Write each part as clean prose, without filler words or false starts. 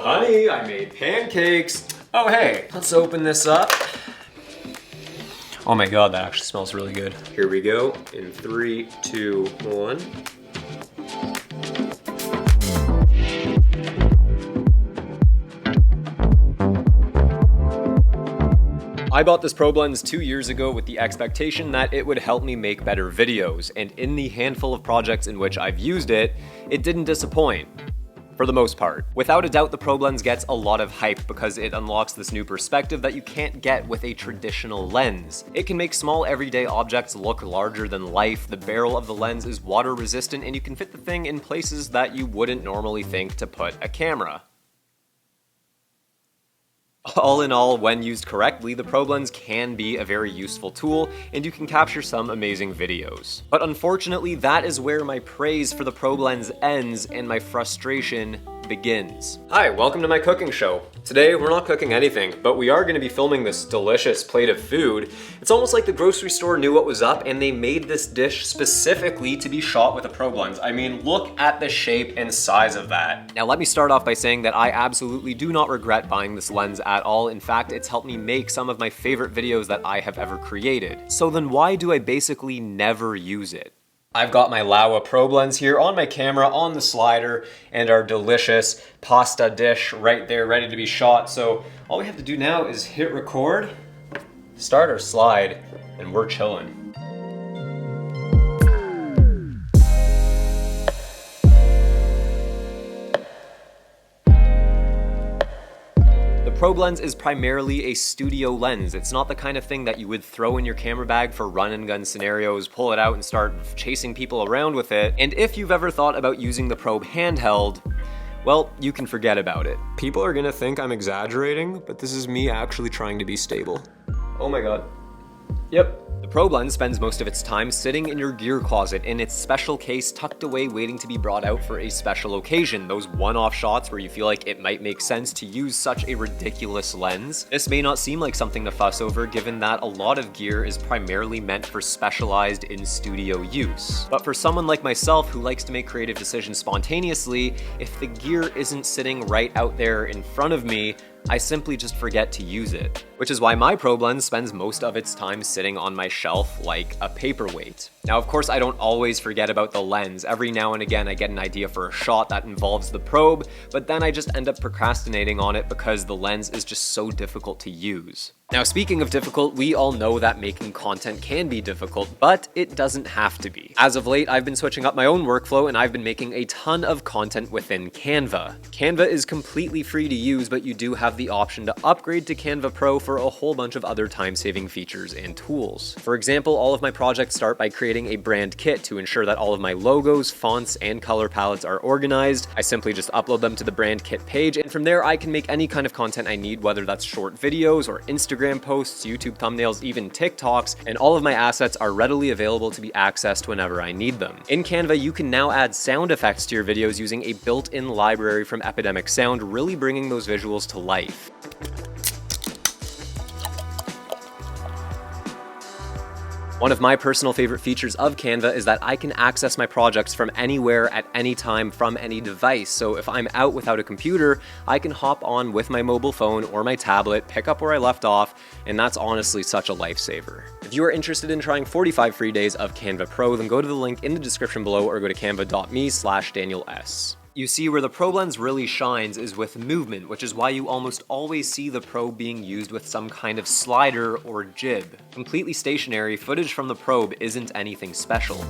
honey, I made pancakes. Oh, hey, let's open this up. Oh my God, that actually smells really good. Here we go, in 3, 2, 1. I bought this probe lens 2 years ago with the expectation that it would help me make better videos, and in the handful of projects in which I've used it, it didn't disappoint. For the most part. Without a doubt, the probe lens gets a lot of hype because it unlocks this new perspective that you can't get with a traditional lens. It can make small everyday objects look larger than life, the barrel of the lens is water resistant, and you can fit the thing in places that you wouldn't normally think to put a camera. All in all, when used correctly, the probe lens can be a very useful tool, and you can capture some amazing videos. But unfortunately, that is where my praise for the probe lens ends and my frustration begins. Hi, welcome to my cooking show. Today, we're not cooking anything, but we are going to be filming this delicious plate of food. It's almost like the grocery store knew what was up and they made this dish specifically to be shot with a probe lens. I mean, look at the shape and size of that. Now, let me start off by saying that I absolutely do not regret buying this lens at all. In fact, it's helped me make some of my favorite videos that I have ever created. So then why do I basically never use it? I've got my Laowa probe lens here on my camera, on the slider, and our delicious pasta dish right there ready to be shot. So all we have to do now is hit record, start our slide, and we're chilling. The probe lens is primarily a studio lens. It's not the kind of thing that you would throw in your camera bag for run and gun scenarios, pull it out and start chasing people around with it. And if you've ever thought about using the probe handheld, well, you can forget about it. People are gonna think I'm exaggerating, but this is me actually trying to be stable. Oh my God. Yep. The probe lens spends most of its time sitting in your gear closet in its special case tucked away waiting to be brought out for a special occasion, those one-off shots where you feel like it might make sense to use such a ridiculous lens. This may not seem like something to fuss over given that a lot of gear is primarily meant for specialized in-studio use. But for someone like myself who likes to make creative decisions spontaneously, if the gear isn't sitting right out there in front of me, I simply just forget to use it. Which is why my probe lens spends most of its time sitting on my shelf like a paperweight. Now, of course, I don't always forget about the lens. Every now and again, I get an idea for a shot that involves the probe, but then I just end up procrastinating on it because the lens is just so difficult to use. Now, speaking of difficult, we all know that making content can be difficult, but it doesn't have to be. As of late, I've been switching up my own workflow and I've been making a ton of content within Canva. Canva is completely free to use, but you do have the option to upgrade to Canva Pro for a whole bunch of other time-saving features and tools. For example, all of my projects start by creating a brand kit to ensure that all of my logos, fonts, and color palettes are organized. I simply just upload them to the brand kit page, and from there I can make any kind of content I need, whether that's short videos or Instagram posts, YouTube thumbnails, even TikToks, and all of my assets are readily available to be accessed whenever I need them. In Canva, you can now add sound effects to your videos using a built-in library from Epidemic Sound, really bringing those visuals to life. One of my personal favorite features of Canva is that I can access my projects from anywhere at any time from any device. So if I'm out without a computer, I can hop on with my mobile phone or my tablet, pick up where I left off, and that's honestly such a lifesaver. If you are interested in trying 45 free days of Canva Pro, then go to the link in the description below or go to canva.me/DanielS. You see, where the probe lens really shines is with movement, which is why you almost always see the probe being used with some kind of slider or jib. Completely stationary, footage from the probe isn't anything special.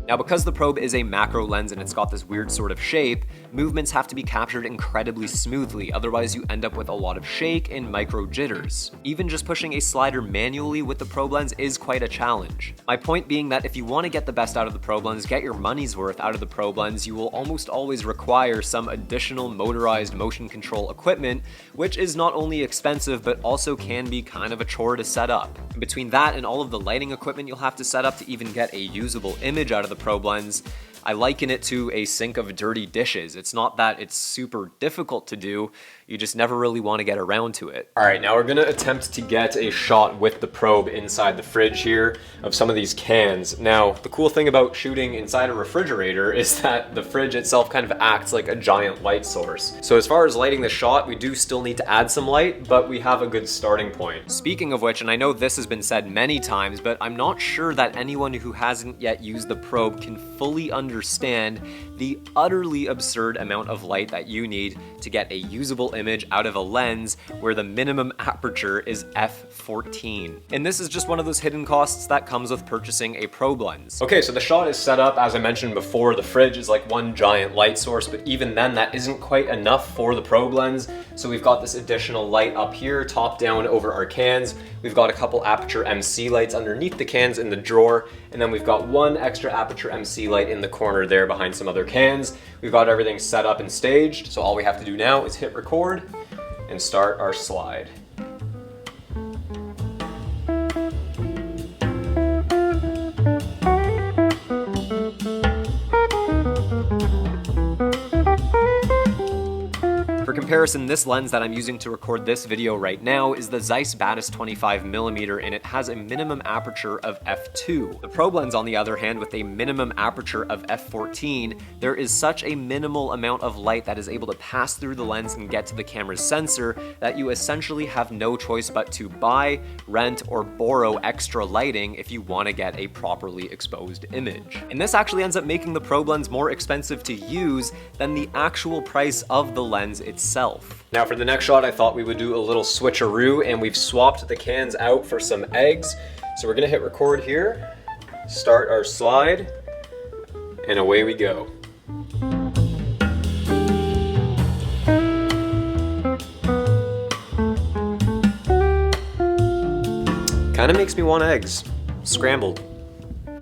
Now, because the probe is a macro lens and it's got this weird sort of shape, movements have to be captured incredibly smoothly, otherwise you end up with a lot of shake and micro jitters. Even just pushing a slider manually with the probe lens is quite a challenge. My point being that if you want to get the best out of the probe lens, get your money's worth out of the probe lens, you will almost always require some additional motorized motion control equipment, which is not only expensive, but also can be kind of a chore to set up. And between that and all of the lighting equipment you'll have to set up to even get a usable image out of the probe lens, I liken it to a sink of dirty dishes. It's not that it's super difficult to do, you just never really want to get around to it. All right, now we're gonna attempt to get a shot with the probe inside the fridge here of some of these cans. Now, the cool thing about shooting inside a refrigerator is that the fridge itself kind of acts like a giant light source. So as far as lighting the shot, we do still need to add some light, but we have a good starting point. Speaking of which, and I know this has been said many times, but I'm not sure that anyone who hasn't yet used the probe can fully understand the utterly absurd amount of light that you need to get a usable image out of a lens where the minimum aperture is f14. And this is just one of those hidden costs that comes with purchasing a probe lens. Okay, so the shot is set up, as I mentioned before, the fridge is like one giant light source, but even then that isn't quite enough for the probe lens. So we've got this additional light up here, top down over our cans. We've got a couple aperture MC lights underneath the cans in the drawer, and then we've got one extra aperture MC light in the corner there behind some other cans. We've got everything set up and staged, so all we have to do now is hit record and start our slide. For comparison, this lens that I'm using to record this video right now is the Zeiss Batis 25mm, and it has a minimum aperture of f2. The probe lens, on the other hand, with a minimum aperture of f14, there is such a minimal amount of light that is able to pass through the lens and get to the camera's sensor that you essentially have no choice but to buy, rent, or borrow extra lighting if you want to get a properly exposed image. And this actually ends up making the probe lens more expensive to use than the actual price of the lens itself. Now for the next shot, I thought we would do a little switcheroo, and we've swapped the cans out for some eggs. So we're gonna hit record here, start our slide, and away we go. Kinda makes me want eggs, scrambled.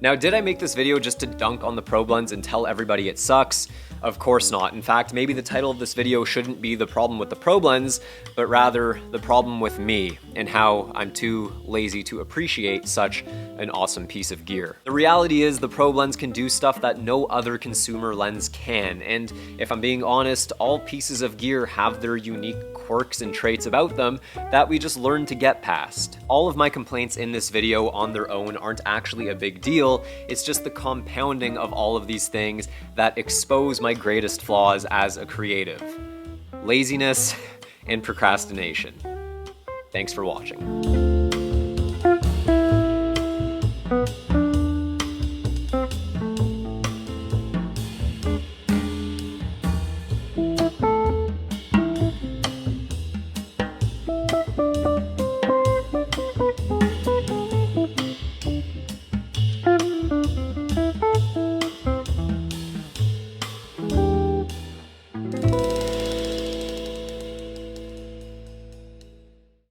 Now, did I make this video just to dunk on the probe lens and tell everybody it sucks? Of course not. In fact, maybe the title of this video shouldn't be the problem with the probe lens, but rather the problem with me and how I'm too lazy to appreciate such an awesome piece of gear. The reality is the probe lens can do stuff that no other consumer lens can, and if I'm being honest, all pieces of gear have their unique quirks and traits about them that we just learn to get past. All of my complaints in this video on their own aren't actually a big deal, it's just the compounding of all of these things that expose my greatest flaws as a creative: laziness and procrastination. Thanks for watching.